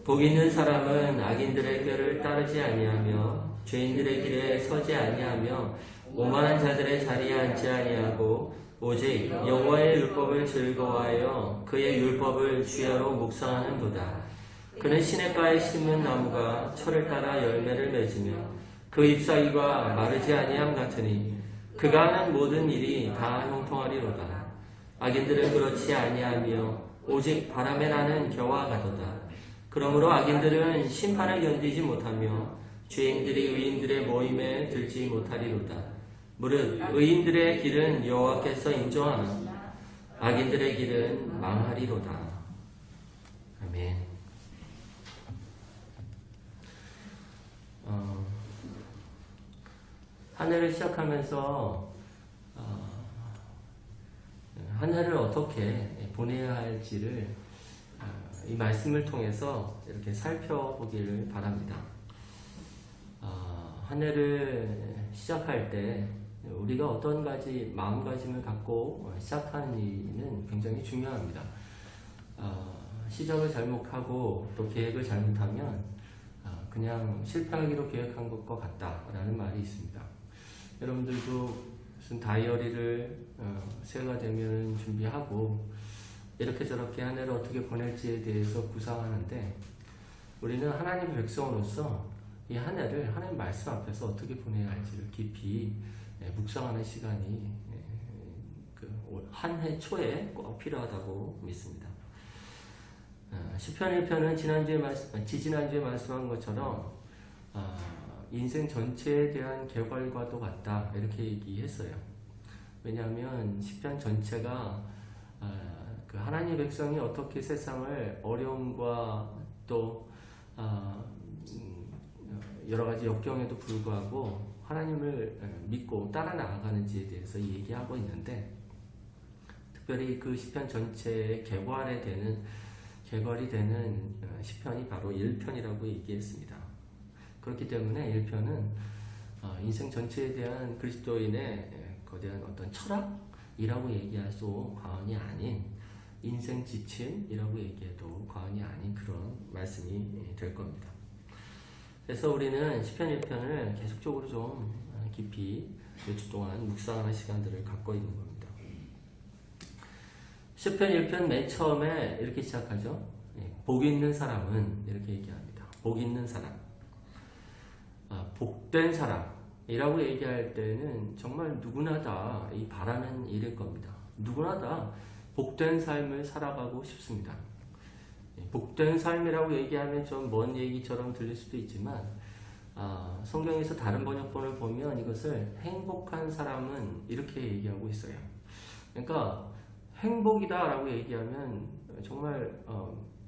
복 있는 사람은 악인들의 꾀를 따르지 아니하며 죄인들의 길에 서지 아니하며 오만한 자들의 자리에 앉지 아니하고 오직 여호와의 율법을 즐거워하여 그의 율법을 주야로 묵상하는도다. 그는 시냇가에 심은 나무가 철을 따라 열매를 맺으며 그 잎사귀가 마르지 아니함 같으니 그가 하는 모든 일이 다 형통하리로다. 악인들은 그렇지 아니하며 오직 바람에 나는 겨와 같도다. 그러므로 악인들은 심판을 견디지 못하며 죄인들이 의인들의 모임에 들지 못하리로다. 무릇 의인들의 길은 여호와께서 인정하나 악인들의 길은 망하리로다. 아멘. 한 해를 시작하면서 한 해를 어떻게 보내야 할지를 이 말씀을 통해서 이렇게 살펴보기를 바랍니다. 한 해를 시작할 때 우리가 어떤 가지 마음가짐을 갖고 시작하는지는 굉장히 중요합니다. 시작을 잘못하고 또 계획을 잘못하면 그냥 실패하기로 계획한 것과 같다라는 말이 있습니다. 여러분들도 무슨 다이어리를 새해가 되면 준비하고 이렇게 저렇게 한 해를 어떻게 보낼지에 대해서 구상하는데 우리는 하나님의 백성으로서 이 한 해를 하나님 말씀 앞에서 어떻게 보내야 할지를 깊이 묵상하는 시간이 한 해 초에 꼭 필요하다고 믿습니다. 시편 1편은 지지난주에 말씀한 것처럼 인생 전체에 대한 결과과도 같다 이렇게 얘기했어요. 왜냐하면 시편 전체가 그 하나님의 백성이 어떻게 세상을 어려움과 또 여러 가지 역경에도 불구하고 하나님을 믿고 따라 나아가는지에 대해서 얘기하고 있는데 특별히 그 시편 전체의 개괄이 되는 시편이 바로 1편이라고 얘기했습니다. 그렇기 때문에 1편은 인생 전체에 대한 그리스도인의 거대한 어떤 철학이라고 얘기해도 과언이 아닌 인생 지침이라고 얘기해도 과언이 아닌 그런 말씀이 될 겁니다. 그래서 우리는 시편 1편을 계속적으로 좀 깊이 몇 주 동안 묵상하는 시간들을 갖고 있는 겁니다. 시편 1편 맨 처음에 이렇게 시작하죠. 복 있는 사람은 이렇게 얘기합니다. 복 있는 사람. 복된 사람이라고 얘기할 때는 정말 누구나 다 이 바라는 일일 겁니다. 누구나 다 복된 삶을 살아가고 싶습니다. 복된 삶이라고 얘기하면 좀 먼 얘기처럼 들릴 수도 있지만 성경에서 다른 번역본을 보면 이것을 행복한 사람은 이렇게 얘기하고 있어요. 그러니까 행복이다 라고 얘기하면 정말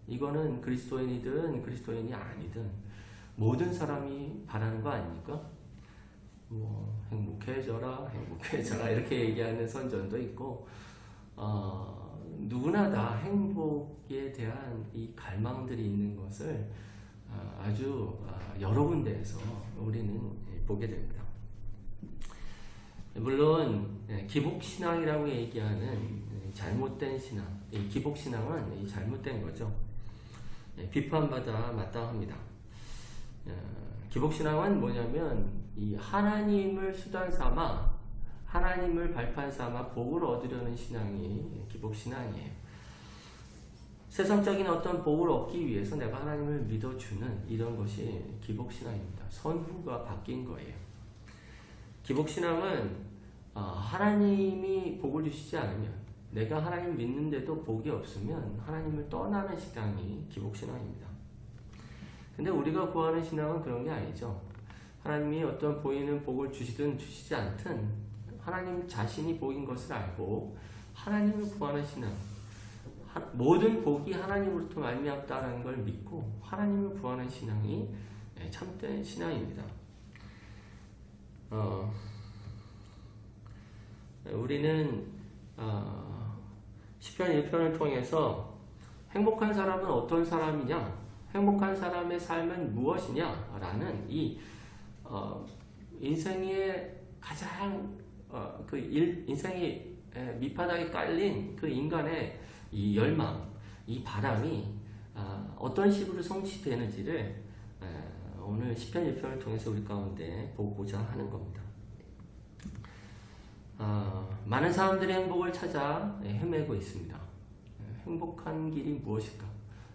이거는 그리스도인이든 그리스도인이 아니든 모든 사람이 바라는 거 아닙니까? 뭐 행복해져라 이렇게 얘기하는 선전도 있고 누구나 다 행복에 대한 이 갈망들이 있는 것을 아주 여러 군데에서 우리는 보게 됩니다. 물론 기복신앙이라고 얘기하는 잘못된 신앙, 이 기복신앙은 잘못된 거죠. 비판받아 마땅합니다. 기복신앙은 뭐냐면 이 하나님을 수단 삼아 하나님을 발판 삼아 복을 얻으려는 신앙이 기복신앙이에요. 세상적인 어떤 복을 얻기 위해서 내가 하나님을 믿어주는 이런 것이 기복신앙입니다. 선후가 바뀐 거예요. 기복신앙은 하나님이 복을 주시지 않으면 내가 하나님 믿는데도 복이 없으면 하나님을 떠나는 신앙이 기복신앙입니다. 근데 우리가 구하는 신앙은 그런 게 아니죠. 하나님이 어떤 보이는 복을 주시든 주시지 않든 하나님 자신이 복인 것을 알고 하나님을 구하는 신앙, 모든 복이 하나님으로부터 말미암다라는 걸 믿고 하나님을 구하는 신앙이 참된 신앙입니다. 우리는 시편 1편을 통해서 행복한 사람은 어떤 사람이냐, 행복한 사람의 삶은 무엇이냐 라는 이 인생의 가장 인생이 밑바닥에 깔린 그 인간의 이 열망, 이 바람이 어떤 식으로 성취되는지를 오늘 시편 1편을 통해서 우리 가운데 보고자 하는 겁니다. 많은 사람들이 행복을 찾아 헤매고 있습니다. 행복한 길이 무엇일까?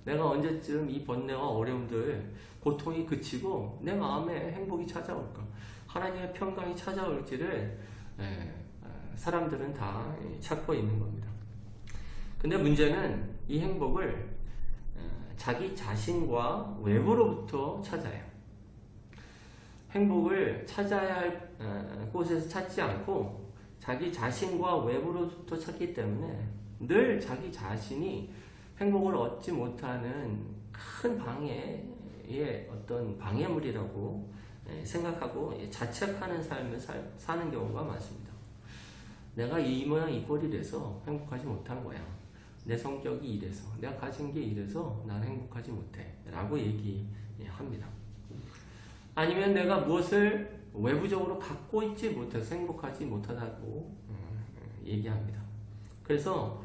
내가 언제쯤 이 번뇌와 어려움들, 고통이 그치고 내 마음에 행복이 찾아올까? 하나님의 평강이 찾아올지를 사람들은 다 찾고 있는 겁니다. 근데 문제는 이 행복을 자기 자신과 외부로부터 찾아요. 행복을 찾아야 할 곳에서 찾지 않고 자기 자신과 외부로부터 찾기 때문에 늘 자기 자신이 행복을 얻지 못하는 큰 방해의 어떤 방해물이라고 생각하고 자책하는 삶을 사는 경우가 많습니다. 내가 이 모양 이 꼴이 돼서 행복하지 못한 거야. 내 성격이 이래서, 내가 가진 게 이래서 난 행복하지 못해 라고 얘기합니다. 아니면 내가 무엇을 외부적으로 갖고 있지 못해서 행복하지 못하다고 얘기합니다. 그래서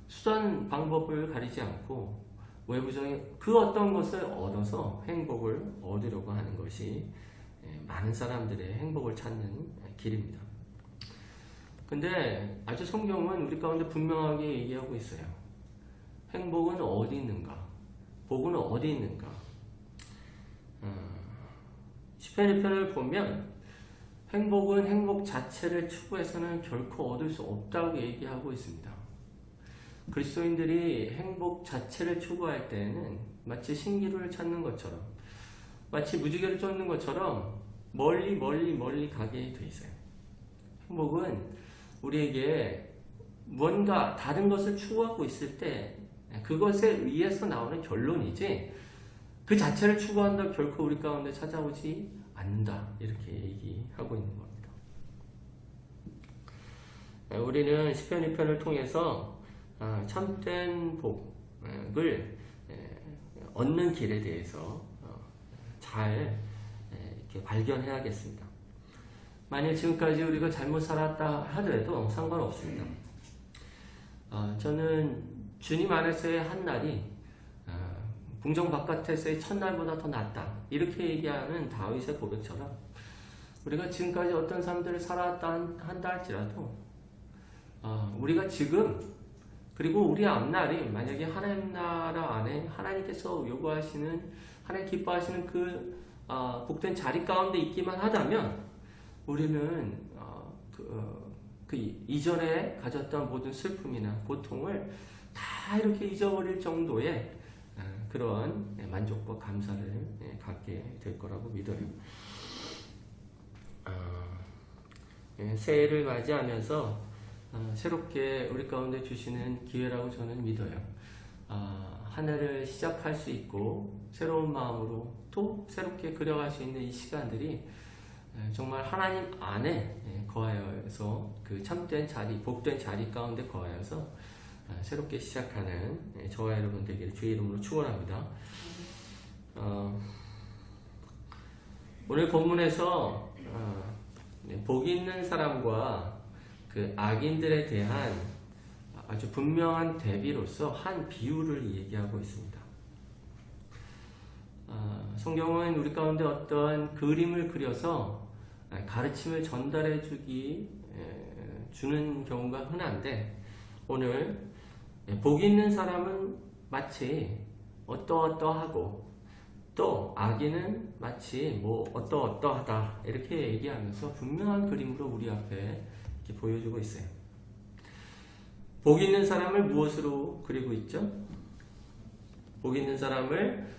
수단 방법을 가리지 않고 외부적인 그 어떤 것을 얻어서 행복을 얻으려고 하는 것이 많은 사람들의 행복을 찾는 길입니다. 근데 아주 성경은 우리 가운데 분명하게 얘기하고 있어요. 행복은 어디 있는가? 복은 어디 있는가? 시편 1편을 보면 행복은 행복 자체를 추구해서는 결코 얻을 수 없다고 얘기하고 있습니다. 그리스도인들이 행복 자체를 추구할 때에는 마치 신기루를 찾는 것처럼, 마치 무지개를 쫓는 것처럼 멀리 가게 돼 있어요. 행복은 우리에게 뭔가 다른 것을 추구하고 있을 때 그것에 의해서 나오는 결론이지 그 자체를 추구한다 결코 우리 가운데 찾아오지 않는다, 이렇게 얘기하고 있는 겁니다. 우리는 시편 1편을 통해서 참된 복을 얻는 길에 대해서 잘 이렇게 발견해야겠습니다. 만일 지금까지 우리가 잘못 살았다 하더라도 상관없습니다. 저는 주님 안에서의 한 날이 궁정 바깥에서의 첫날보다 더 낫다, 이렇게 얘기하는 다윗의 고백처럼 우리가 지금까지 어떤 삶들을 살았다 한다 할지라도 우리가 지금 그리고 우리 앞날이 만약에 하나님 나라 안에 하나님께서 요구하시는, 하나님 기뻐하시는 그 복된 자리 가운데 있기만 하다면 우리는 그 이전에 가졌던 모든 슬픔이나 고통을 다 이렇게 잊어버릴 정도의 그런 만족과 감사를 갖게 될 거라고 믿어요. 새해를 맞이하면서 새롭게 우리 가운데 주시는 기회라고 저는 믿어요. 한 해를 시작할 수 있고 새로운 마음으로 또 새롭게 그려갈 수 있는 이 시간들이 정말 하나님 안에 거하여서 그 참된 자리, 복된 자리 가운데 거하여서 새롭게 시작하는 저와 여러분 되기를 주의 이름으로 축원합니다. 오늘 본문에서 복이 있는 사람과 그 악인들에 대한 아주 분명한 대비로서 한 비유를 얘기하고 있습니다. 성경은 우리 가운데 어떤 그림을 그려서 가르침을 전달해 주는 경우가 흔한데, 오늘 복 있는 사람은 마치 어떠어떠하고 또 악인은 마치 어떠어떠하다, 이렇게 얘기하면서 분명한 그림으로 우리 앞에 이렇게 보여주고 있어요. 복 있는 사람을 무엇으로 그리고 있죠? 복 있는 사람을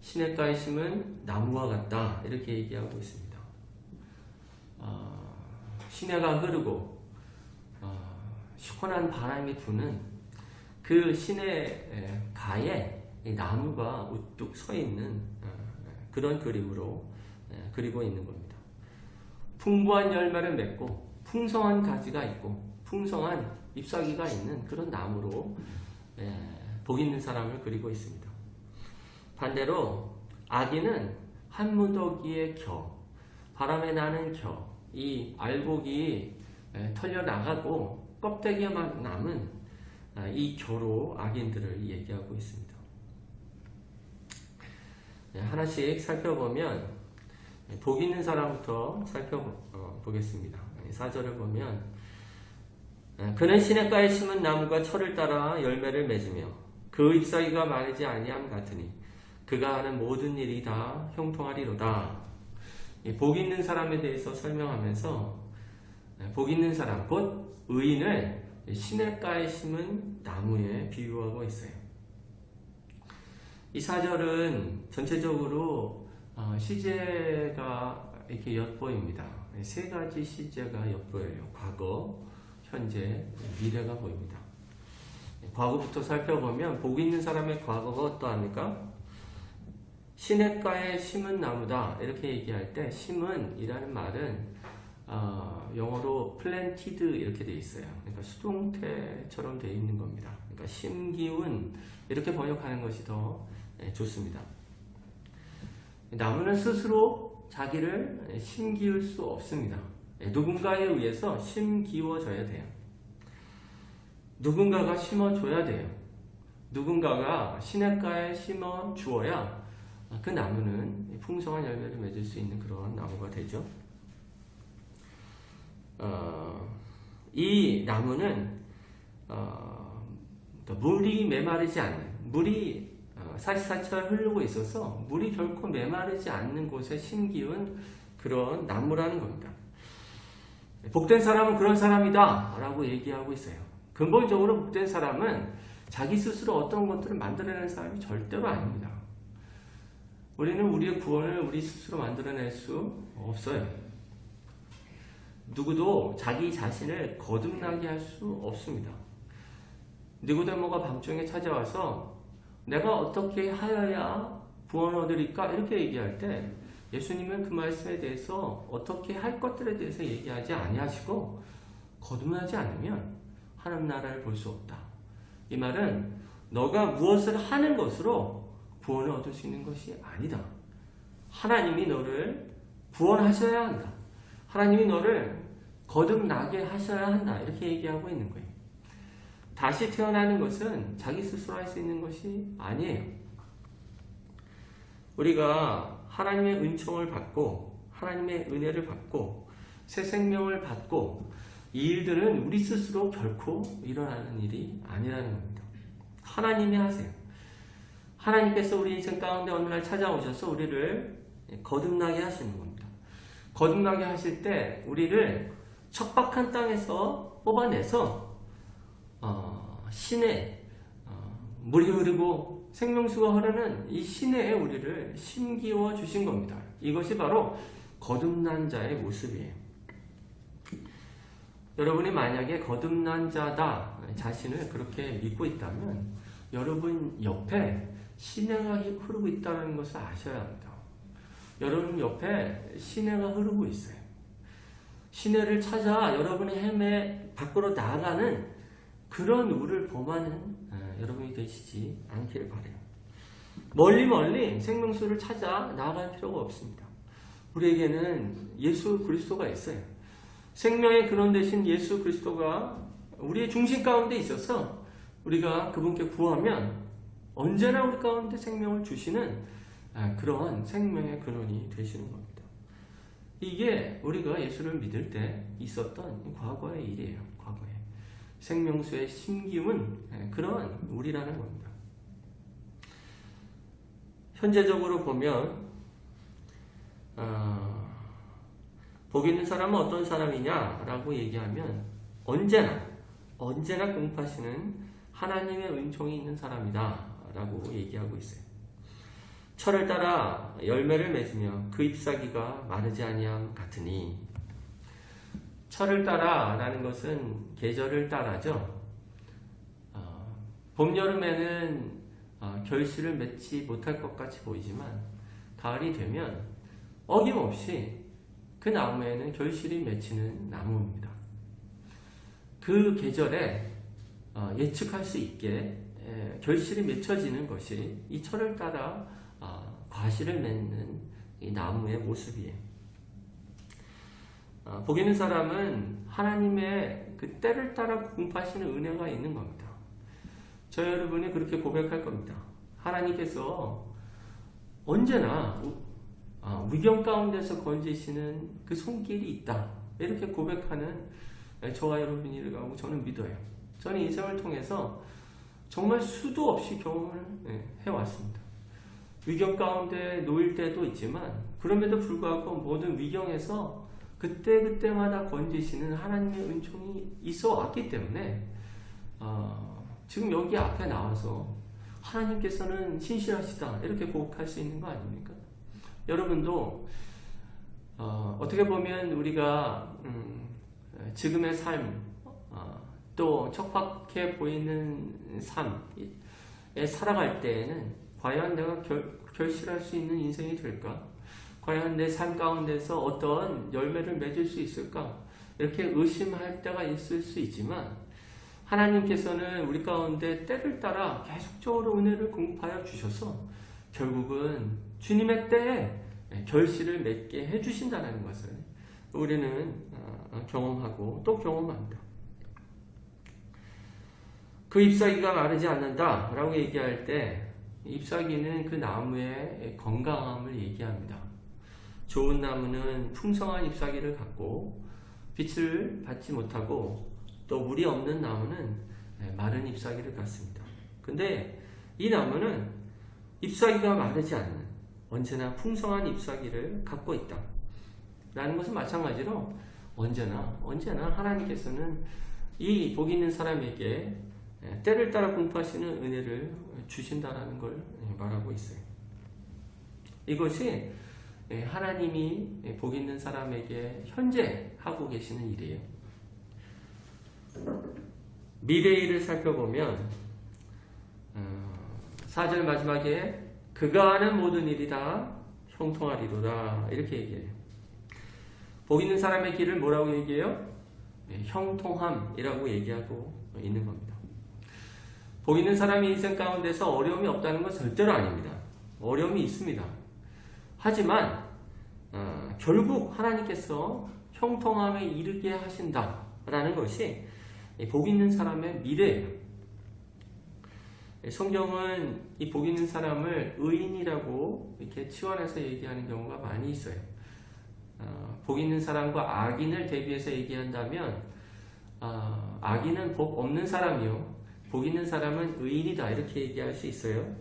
시냇가에 심은 나무와 같다, 이렇게 얘기하고 있습니다. 시내가 흐르고 시원한 바람이 부는 그 시내가에 나무가 우뚝 서 있는 그런 그림으로 그리고 있는 겁니다. 풍부한 열매를 맺고 풍성한 가지가 있고 풍성한 잎사귀가 있는 그런 나무로 복 있는 사람을 그리고 있습니다. 반대로 악인은 한 무더기의 겨, 바람에 나는 겨, 이 알곡이 털려나가고 껍데기만 남은 이 겨로 악인들을 얘기하고 있습니다. 하나씩 살펴보면 복 있는 사람부터 살펴보겠습니다. 4절을 보면 그는 시냇가에 심은 나무가 철을 따라 열매를 맺으며 그 잎사귀가 마르지 아니함 같으니 그가 하는 모든 일이 다 형통하리로다. 복 있는 사람에 대해서 설명하면서 복 있는 사람, 곧 의인을 시냇가에 심은 나무에 비유하고 있어요. 이 4절은 전체적으로 시제가 이렇게 엿보입니다. 세 가지 시제가 엿보여요. 과거, 현재, 미래가 보입니다. 과거부터 살펴보면 복 있는 사람의 과거가 어떠합니까? 시냇가에 심은 나무다 이렇게 얘기할 때 심은 이라는 말은 영어로 planted 이렇게 되어 있어요. 그러니까 수동태처럼 되어 있는 겁니다. 그러니까 심기운 이렇게 번역하는 것이 더 좋습니다. 나무는 스스로 자기를 심기울 수 없습니다. 누군가에 의해서 심기워져야 돼요. 누군가가 심어줘야 돼요. 누군가가 시냇가에 심어 주어야 그 나무는 풍성한 열매를 맺을 수 있는 그런 나무가 되죠. 이 나무는 물이 메마르지 않는, 물이 사시사철 흐르고 있어서 물이 결코 메마르지 않는 곳에 심기운 그런 나무라는 겁니다. 복된 사람은 그런 사람이다 라고 얘기하고 있어요. 근본적으로 복된 사람은 자기 스스로 어떤 것들을 만들어내는 사람이 절대로 아닙니다. 우리는 우리의 구원을 우리 스스로 만들어낼 수 없어요. 누구도 자기 자신을 거듭나게 할 수 없습니다. 니고데모가 밤중에 찾아와서 내가 어떻게 하여야 구원을 얻으리까? 이렇게 얘기할 때 예수님은 그 말씀에 대해서 어떻게 할 것들에 대해서 얘기하지 아니하시고 거듭나지 않으면 하나님 나라를 볼 수 없다. 이 말은 너가 무엇을 하는 것으로 구원을 얻을 수 있는 것이 아니다. 하나님이 너를 구원하셔야 한다. 하나님이 너를 거듭나게 하셔야 한다. 이렇게 얘기하고 있는 거예요. 다시 태어나는 것은 자기 스스로 할 수 있는 것이 아니에요. 우리가 하나님의 은총을 받고 하나님의 은혜를 받고 새 생명을 받고 이 일들은 우리 스스로 결코 일어나는 일이 아니라는 겁니다. 하나님이 하세요. 하나님께서 우리 인생 가운데 어느 날 찾아오셔서 우리를 거듭나게 하시는 겁니다. 거듭나게 하실 때 우리를 척박한 땅에서 뽑아내서 시내 물이 흐르고 생명수가 흐르는 이 시내에 우리를 심기워 주신 겁니다. 이것이 바로 거듭난 자의 모습이에요. 여러분이 만약에 거듭난 자다 자신을 그렇게 믿고 있다면 여러분 옆에 시내가 흐르고 있다는 것을 아셔야 합니다. 여러분 옆에 시내가 흐르고 있어요. 시내를 찾아 여러분의 헤매 밖으로 나아가는 그런 우를 범하는 여러분이 되시지 않기를 바라요. 멀리 생명수를 찾아 나아갈 필요가 없습니다. 우리에게는 예수 그리스도가 있어요. 생명의 근원 되신 예수 그리스도가 우리의 중심 가운데 있어서 우리가 그분께 구하면 언제나 우리 가운데 생명을 주시는 그러한 생명의 근원이 되시는 겁니다. 이게 우리가 예수를 믿을 때 있었던 과거의 일이에요. 과거에 생명수의 심기운 그러한 우리라는 겁니다. 현재적으로 보면 복 있는 사람은 어떤 사람이냐라고 얘기하면 언제나 공급하시는 하나님의 은총이 있는 사람이다 라고 얘기하고 있어요. 철을 따라 열매를 맺으며 그 잎사귀가 마르지 아니함 같으니, 철을 따라 라는 것은 계절을 따라죠. 봄, 여름에는 결실을 맺지 못할 것 같이 보이지만 가을이 되면 어김없이 그 나무에는 결실이 맺히는 나무입니다. 그 계절에 예측할 수 있게 결실이 맺혀지는 것이 이 철을 따라 과실을 맺는 이 나무의 모습이에요. 복 있는 사람은 하나님의 그 때를 따라 공급하시는 은혜가 있는 겁니다. 저 여러분이 그렇게 고백할 겁니다. 하나님께서 언제나 위경 가운데서 건지시는 그 손길이 있다. 이렇게 고백하는 저와 여러분이라고 저는 믿어요. 저는 인생을 통해서 정말 수도 없이 경험을 해왔습니다. 위경 가운데 놓일 때도 있지만 그럼에도 불구하고 모든 위경에서 그때그때마다 건지시는 하나님의 은총이 있어 왔기 때문에 지금 여기 앞에 나와서 하나님께서는 신실하시다 이렇게 고백할 수 있는 거 아닙니까? 여러분도 어떻게 보면 우리가 지금의 삶 또 척박해 보이는 삶에 살아갈 때에는 과연 내가 결실할 수 있는 인생이 될까? 과연 내 삶 가운데서 어떤 열매를 맺을 수 있을까? 이렇게 의심할 때가 있을 수 있지만 하나님께서는 우리 가운데 때를 따라 계속적으로 은혜를 공급하여 주셔서 결국은 주님의 때에 결실을 맺게 해주신다는 것을 우리는 경험하고 또 경험합니다. 그 잎사귀가 마르지 않는다 라고 얘기할 때 잎사귀는 그 나무의 건강함을 얘기합니다. 좋은 나무는 풍성한 잎사귀를 갖고 빛을 받지 못하고 또 물이 없는 나무는 마른 잎사귀를 갖습니다. 근데 이 나무는 잎사귀가 마르지 않는 언제나 풍성한 잎사귀를 갖고 있다 라는 것은 마찬가지로 언제나 하나님께서는 이 복 있는 사람에게 때를 따라 공급하시는 은혜를 주신다라는 걸 말하고 있어요. 이것이 하나님이 복 있는 사람에게 현재 하고 계시는 일이에요. 미래의 일을 살펴보면 4절 마지막에 그가 하는 모든 일이 다 형통하리로다 이렇게 얘기해요. 복 있는 사람의 길을 뭐라고 얘기해요? 형통함이라고 얘기하고 있는 겁니다. 복 있는 사람이 인생 가운데서 어려움이 없다는 건 절대로 아닙니다. 어려움이 있습니다. 하지만 결국 하나님께서 형통함에 이르게 하신다라는 것이 복 있는 사람의 미래예요. 성경은 이 복 있는 사람을 의인이라고 이렇게 치환해서 얘기하는 경우가 많이 있어요. 복 있는 사람과 악인을 대비해서 얘기한다면 악인은 복 없는 사람이요 복 있는 사람은 의인이다 이렇게 얘기할 수 있어요.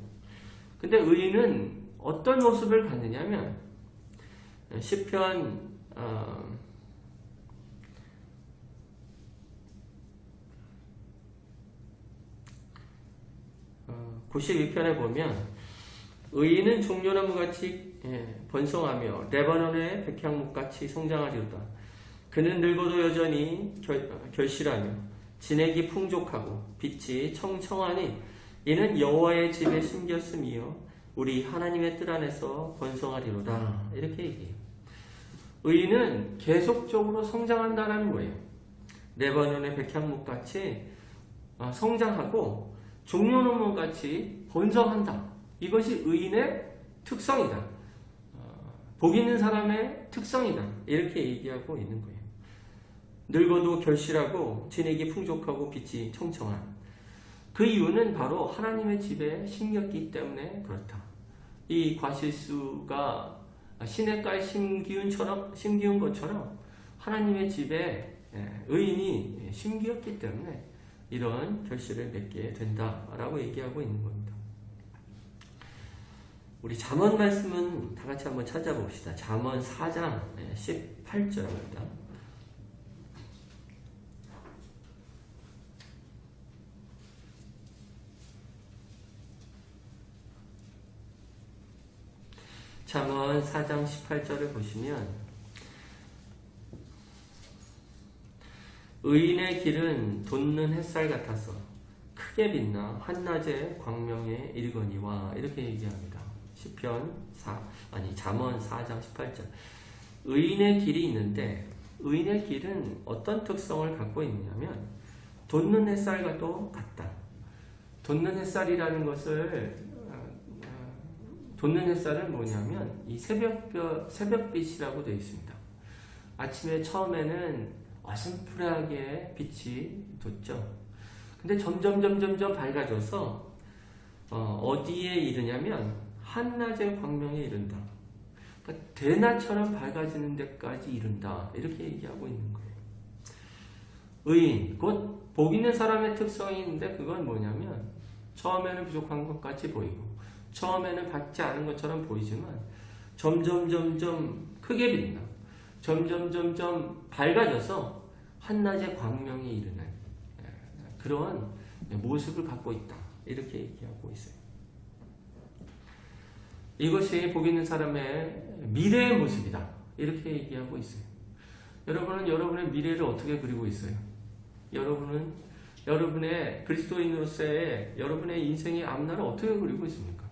근데 의인은 어떤 모습을 갖느냐면 시편 92편에 보면 의인은 종려나무같이 번성하며 레바논의 백향목같이 성장하리로다. 그는 늙어도 여전히 결실하며 진액이 풍족하고 빛이 청청하니 이는 여호와의 집에 심겼음이요 우리 하나님의 뜰 안에서 번성하리로다. 이렇게 얘기해요. 의인은 계속적으로 성장한다는 거예요. 레바논의 백향목같이 성장하고 종려나무같이 번성한다. 이것이 의인의 특성이다. 복 있는 사람의 특성이다. 이렇게 얘기하고 있는 거예요. 늙어도 결실하고 진액이 풍족하고 빛이 청청한 그 이유는 바로 하나님의 집에 심겼기 때문에 그렇다. 이 과실수가 시냇가에 심기운 것처럼 하나님의 집에 의인이 심기었기 때문에 이런 결실을 맺게 된다라고 얘기하고 있는 겁니다. 우리 잠언 말씀은 다 같이 한번 찾아봅시다. 잠언 4장 18절입니다. 잠언 4장 18절을 보시면 의인의 길은 돋는 햇살 같아서 크게 빛나 한낮의 광명에 이르거니와 이렇게 얘기합니다. 잠언 4장 18절. 의인의 길이 있는데 의인의 길은 어떤 특성을 갖고 있냐면 돋는 햇살과도 같다. 돋는 햇살이라는 것을 돋는 햇살은 뭐냐면 이 새벽빛이라고 되어 있습니다. 아침에 처음에는 어슴푸레하게 빛이 돋죠. 근데 점점 밝아져서 어디에 이르냐면 한낮의 광명에 이른다. 그러니까 대낮처럼 밝아지는 데까지 이른다. 이렇게 얘기하고 있는 거예요. 의인, 곧 복 있는 사람의 특성이 있는데 그건 뭐냐면 처음에는 부족한 것 같이 보이고 처음에는 받지 않은 것처럼 보이지만 점점 크게 빛나 점점 밝아져서 한낮의 광명에 이르는 그런 모습을 갖고 있다. 이렇게 얘기하고 있어요. 이것이 복 있는 사람의 미래의 모습이다. 이렇게 얘기하고 있어요. 여러분은 여러분의 미래를 어떻게 그리고 있어요? 여러분은 여러분의 그리스도인으로서의 여러분의 인생의 앞날을 어떻게 그리고 있습니까?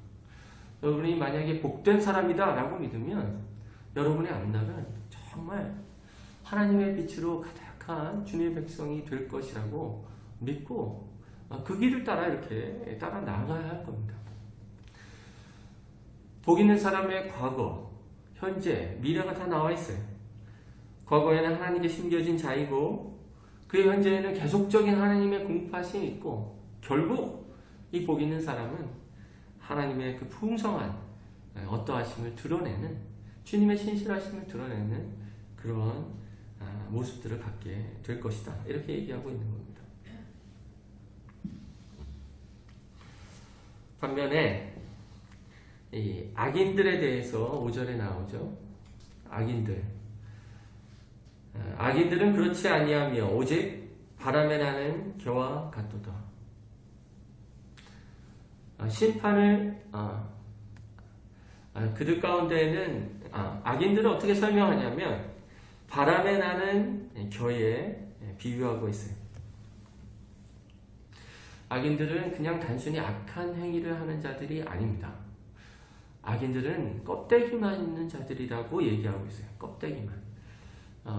여러분이 만약에 복된 사람이다 라고 믿으면 여러분의 앞날은 정말 하나님의 빛으로 가득한 주님의 백성이 될 것이라고 믿고 그 길을 따라 이렇게 따라 나가야 할 겁니다. 복 있는 사람의 과거, 현재, 미래가 다 나와 있어요. 과거에는 하나님께 심겨진 자이고 그의 현재에는 계속적인 하나님의 공파심이 있고 결국 이 복 있는 사람은 하나님의 그 풍성한 어떠하심을 드러내는 주님의 신실하심을 드러내는 그런 모습들을 갖게 될 것이다. 이렇게 얘기하고 있는 겁니다. 반면에 이 악인들에 대해서 5절에 나오죠. 악인들은 그렇지 아니하며 오직 바람에 나는 겨와 같도다. 심판을 그들 가운데에는 악인들을 어떻게 설명하냐면 바람에 나는 겨에 비유하고 있어요. 악인들은 그냥 단순히 악한 행위를 하는 자들이 아닙니다. 악인들은 껍데기만 있는 자들이라고 얘기하고 있어요. 껍데기만.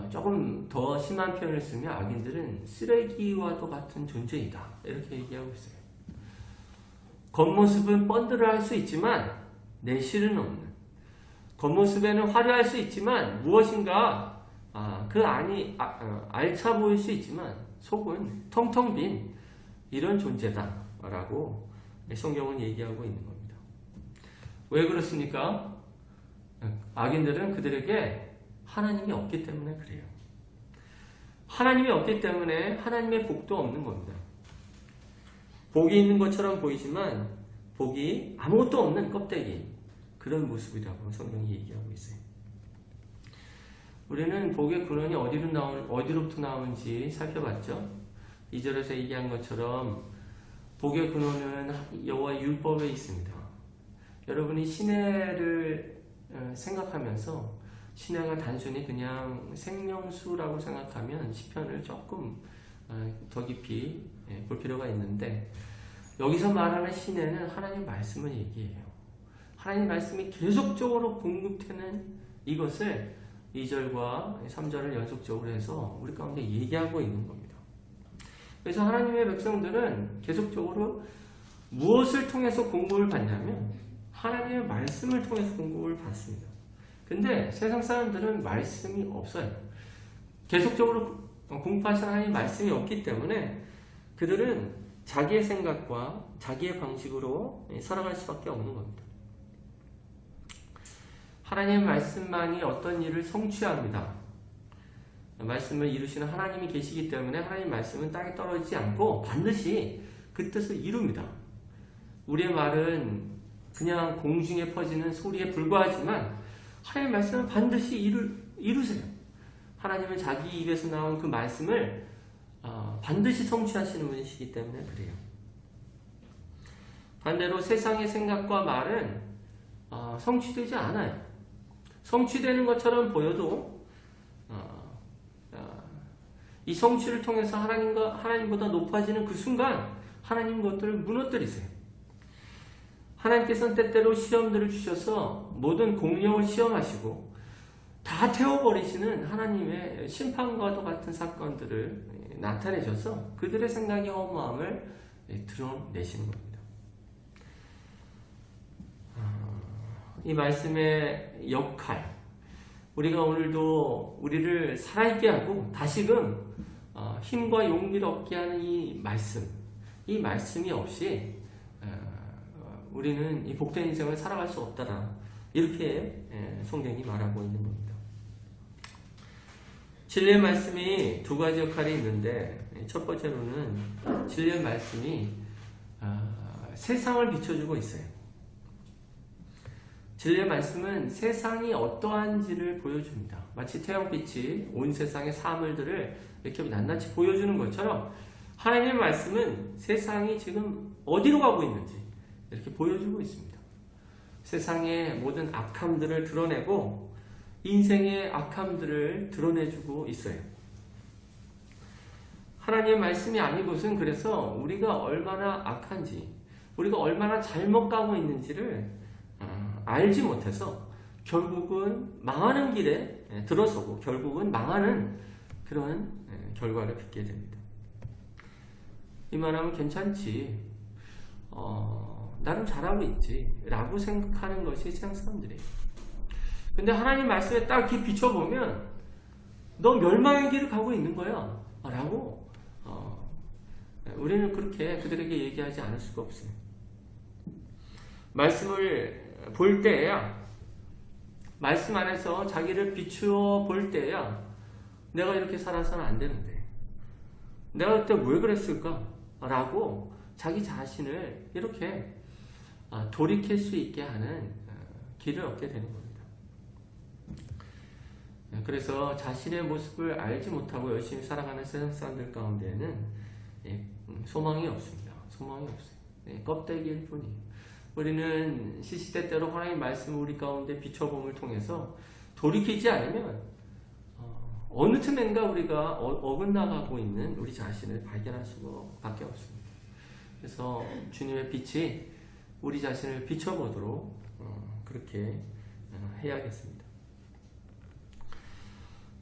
조금 더 심한 표현을 쓰면 악인들은 쓰레기와도 같은 존재이다. 이렇게 얘기하고 있어요. 겉모습은 뻔들을 수 있지만 내실은 없는. 겉모습에는 화려할 수 있지만 무엇인가 그 안이 알차 보일 수 있지만 속은 텅텅 빈 이런 존재다 라고 성경은 얘기하고 있는 겁니다. 왜 그렇습니까? 악인들은 그들에게 하나님이 없기 때문에 그래요. 하나님이 없기 때문에 하나님의 복도 없는 겁니다. 복이 있는 것처럼 보이지만 복이 아무것도 없는 껍데기 그런 모습이라고 성경이 얘기하고 있어요. 우리는 복의 근원이 어디로부터 나오는지 살펴봤죠. 2절에서 얘기한 것처럼 복의 근원은 여호와의 율법에 있습니다. 여러분이 시내를 생각하면서 시내가 단순히 그냥 생명수라고 생각하면 시편을 조금 더 깊이 볼 필요가 있는데 여기서 말하는 시내는 하나님의 말씀을 얘기해요. 하나님의 말씀이 계속적으로 공급되는 이것을 2절과 3절을 연속적으로 해서 우리 가운데 얘기하고 있는 겁니다. 그래서 하나님의 백성들은 계속적으로 무엇을 통해서 공급을 받냐면 하나님의 말씀을 통해서 공급을 받습니다. 근데 세상 사람들은 말씀이 없어요. 계속적으로 공부하신 하나님의 말씀이 없기 때문에 그들은 자기의 생각과 자기의 방식으로 살아갈 수밖에 없는 겁니다. 하나님의 말씀만이 어떤 일을 성취합니다. 말씀을 이루시는 하나님이 계시기 때문에 하나님의 말씀은 땅에 떨어지지 않고 반드시 그 뜻을 이룹니다. 우리의 말은 그냥 공중에 퍼지는 소리에 불과하지만 하나님의 말씀은 반드시 이루세요. 하나님은 자기 입에서 나온 그 말씀을 반드시 성취하시는 분이시기 때문에 그래요. 반대로 세상의 생각과 말은 성취되지 않아요. 성취되는 것처럼 보여도 이 성취를 통해서 하나님보다 높아지는 그 순간 하나님 것들을 무너뜨리세요. 하나님께서는 때때로 시험들을 주셔서 모든 공령을 시험하시고 다 태워버리시는 하나님의 심판과도 같은 사건들을 나타내셔서 그들의 생각의 허무함을 드러내시는 겁니다. 이 말씀의 역할, 우리가 오늘도 우리를 살아있게 하고 다시금 힘과 용기를 얻게 하는 이 말씀이 없이 우리는 이 복된 인생을 살아갈 수 없다라 이렇게 성경이 말하고 있는 겁니다. 진리의 말씀이 두 가지 역할이 있는데 첫 번째로는 진리의 말씀이 세상을 비춰주고 있어요. 진리의 말씀은 세상이 어떠한지를 보여줍니다. 마치 태양빛이 온 세상의 사물들을 이렇게 낱낱이 보여주는 것처럼 하나님의 말씀은 세상이 지금 어디로 가고 있는지 이렇게 보여주고 있습니다. 세상의 모든 악함들을 드러내고 인생의 악함들을 드러내주고 있어요. 하나님의 말씀이 아닌 것은 그래서 우리가 얼마나 악한지, 우리가 얼마나 잘못 가고 있는지를 알지 못해서 결국은 망하는 길에 들어서고 결국은 망하는 그런 결과를 빚게 됩니다. 이만하면 괜찮지, 나름 잘하고 있지 라고 생각하는 것이 세상 사람들이에요. 근데 하나님 말씀에 딱 이렇게 비춰보면 너 멸망의 길을 가고 있는 거야 라고 우리는 그렇게 그들에게 얘기하지 않을 수가 없어요. 말씀을 볼 때야, 말씀 안에서 자기를 비추어 볼 때야 내가 이렇게 살아서는 안 되는데 내가 그때 왜 그랬을까? 라고 자기 자신을 이렇게 돌이킬 수 있게 하는 길을 얻게 되는 겁니다. 그래서 자신의 모습을 알지 못하고 열심히 살아가는 세상 사람들 가운데에는 소망이 없습니다. 소망이 없어요. 껍데기일 뿐이에요. 우리는 시시때때로 하나님의 말씀을 우리 가운데 비춰봄을 통해서 돌이키지 않으면 어느 틈엔가 우리가 어긋나가고 있는 우리 자신을 발견할 수밖에 없습니다. 그래서 주님의 빛이 우리 자신을 비춰보도록 그렇게 해야겠습니다.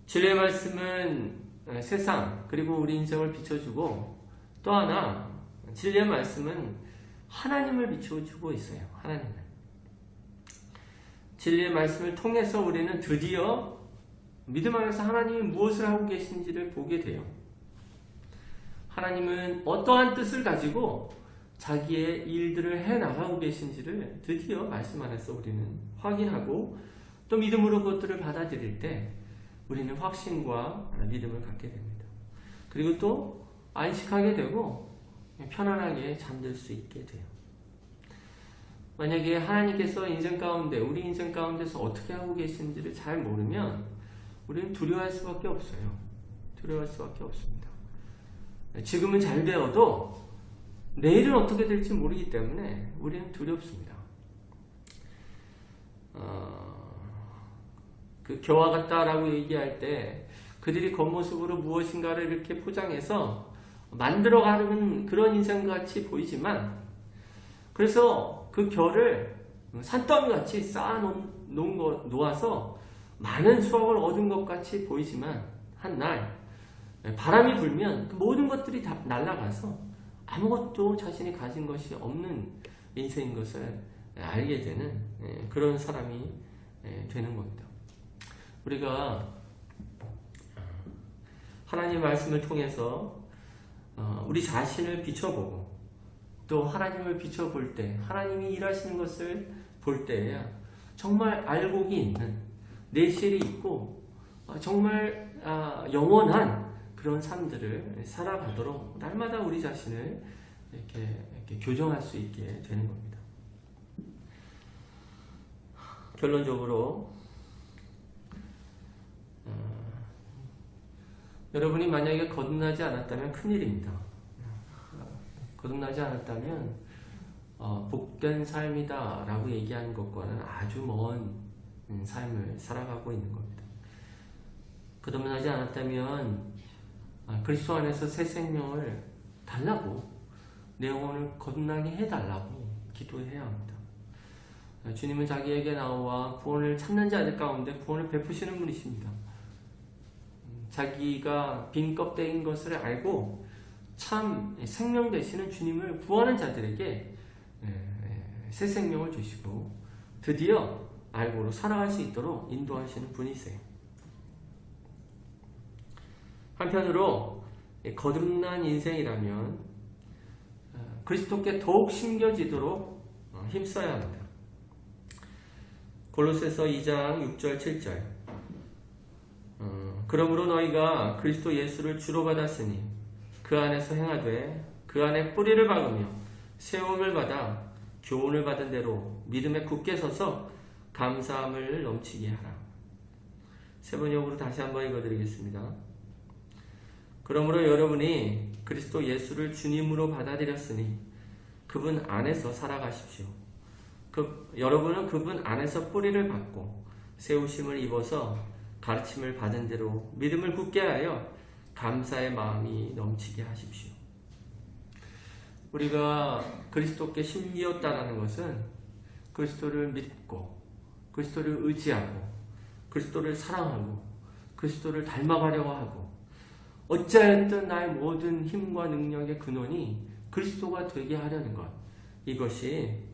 진리의 말씀은 세상 그리고 우리 인생을 비춰주고, 또 하나 진리의 말씀은 하나님을 비춰주고 있어요. 하나님을. 진리의 말씀을 통해서 우리는 드디어 믿음 안에서 하나님이 무엇을 하고 계신지를 보게 돼요. 하나님은 어떠한 뜻을 가지고 자기의 일들을 해나가고 계신지를 드디어 말씀 안에서 우리는 확인하고 또 믿음으로 그것들을 받아들일 때 우리는 확신과 믿음을 갖게 됩니다. 그리고 또 안식하게 되고 편안하게 잠들 수 있게 돼요. 만약에 하나님께서 인생 가운데, 우리 인생 가운데서 어떻게 하고 계신지를 잘 모르면 우리는 두려워할 수밖에 없어요. 두려워할 수밖에 없습니다. 지금은 잘 되어도 내일은 어떻게 될지 모르기 때문에 우리는 두렵습니다. 그 교와 같다라고 얘기할 때 그들이 겉모습으로 무엇인가를 이렇게 포장해서 만들어가는 그런 인생같이 보이지만, 그래서 그 결을 산더미같이 놓아서 많은 수확을 얻은 것 같이 보이지만 한날 바람이 불면 그 모든 것들이 다 날아가서 아무것도 자신이 가진 것이 없는 인생인 것을 알게 되는 그런 사람이 되는 겁니다. 우리가 하나님의 말씀을 통해서 우리 자신을 비춰보고 또 하나님을 비춰볼 때, 하나님이 일하시는 것을 볼 때야 정말 알곡이 있는, 내실이 있고 정말 영원한 그런 삶들을 살아가도록 날마다 우리 자신을 이렇게 교정할 수 있게 되는 겁니다. 결론적으로 여러분이 만약에 거듭나지 않았다면 큰일입니다. 거듭나지 않았다면 복된 삶이다 라고 얘기하는 것과는 아주 먼 삶을 살아가고 있는 겁니다. 거듭나지 않았다면 그리스도 안에서 새 생명을 달라고, 내 영혼을 거듭나게 해달라고 기도해야 합니다. 주님은 자기에게 나와 구원을 찾는 자들 가운데 구원을 베푸시는 분이십니다. 자기가 빈 껍데기인 것을 알고 참 생명 되시는 주님을 구하는 자들에게 새 생명을 주시고 드디어 알고로 살아갈 수 있도록 인도하시는 분이세요. 한편으로 거듭난 인생이라면 그리스도께 더욱 심겨지도록 힘써야 합니다. 골로새서 2장 6절 7절 그러므로 너희가 그리스도 예수를 주로 받았으니 그 안에서 행하되 그 안에 뿌리를 박으며 세움을 받아 교훈을 받은 대로 믿음에 굳게 서서 감사함을 넘치게 하라. 세 번역으로 다시 한번 읽어드리겠습니다. 그러므로 여러분이 그리스도 예수를 주님으로 받아들였으니 그분 안에서 살아가십시오. 여러분은 그분 안에서 뿌리를 받고 세우심을 입어서 가르침을 받은 대로 믿음을 굳게 하여 감사의 마음이 넘치게 하십시오. 우리가 그리스도께 심기었다라는 것은 그리스도를 믿고 그리스도를 의지하고 그리스도를 사랑하고 그리스도를 닮아가려고 하고 어찌하였든 나의 모든 힘과 능력의 근원이 그리스도가 되게 하려는 것, 이것이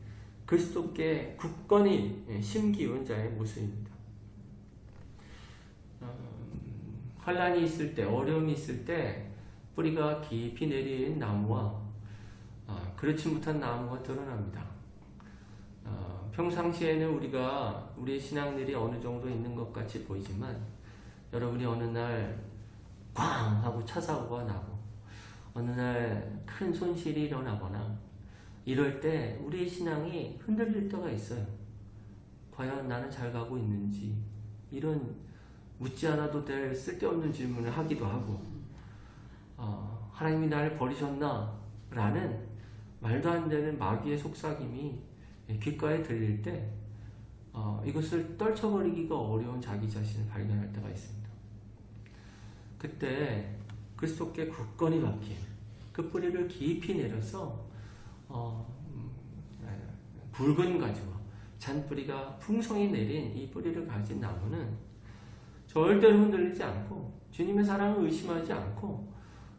그리스도께 굳건히 심기운 자의 모습입니다. 환난이 있을 때, 어려움이 있을 때 뿌리가 깊이 내린 나무와 그렇지 못한 나무가 드러납니다. 평상시에는 우리가 우리의 신앙들이 어느 정도 있는 것 같이 보이지만 여러분이 어느 날 꽝 하고 차 사고가 나고 어느 날 큰 손실이 일어나거나 이럴 때 우리의 신앙이 흔들릴 때가 있어요. 과연 나는 잘 가고 있는지, 이런 묻지 않아도 될 쓸데없는 질문을 하기도 하고 하나님이 나를 버리셨나? 라는 말도 안 되는 마귀의 속삭임이 귓가에 들릴 때 이것을 떨쳐버리기가 어려운 자기 자신을 발견할 때가 있습니다. 그때 그리스도께 굳건히 박힌 그 뿌리를 깊이 내려서 굵은 가지와 잔뿌리가 풍성히 내린 이 뿌리를 가진 나무는 절대로 흔들리지 않고 주님의 사랑을 의심하지 않고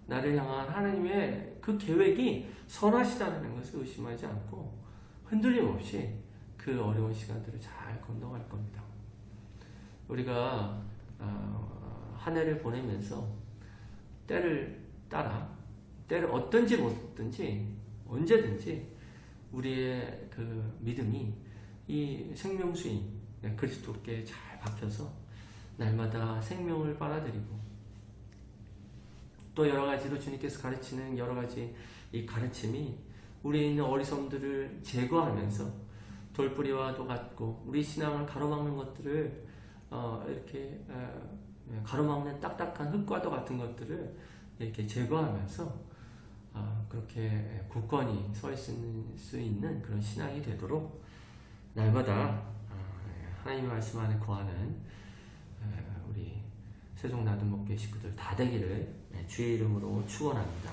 나를 향한 하나님의 그 계획이 선하시다는 것을 의심하지 않고 흔들림 없이 그 어려운 시간들을 잘 건너갈 겁니다. 우리가 한 해를 보내면서 때를 따라 때를 어떤지 못든지 언제든지 우리의 그 믿음이 이 생명수인 그리스도께 잘 박혀서 날마다 생명을 빨아들이고 또 여러가지로 주님께서 가르치는 여러가지 이 가르침이 우리에 있는 어리석음들을 제거하면서 돌뿌리와도 같고 우리 신앙을 가로막는 것들을 이렇게 가로막는 딱딱한 흙과도 같은 것들을 이렇게 제거하면서 그렇게 굳건히 서 있을 수 있는 그런 신앙이 되도록 날마다 하나님의 말씀 안에 거하는 우리 세종 나눔목교회 식구들 다 되기를 주의 이름으로 축원합니다.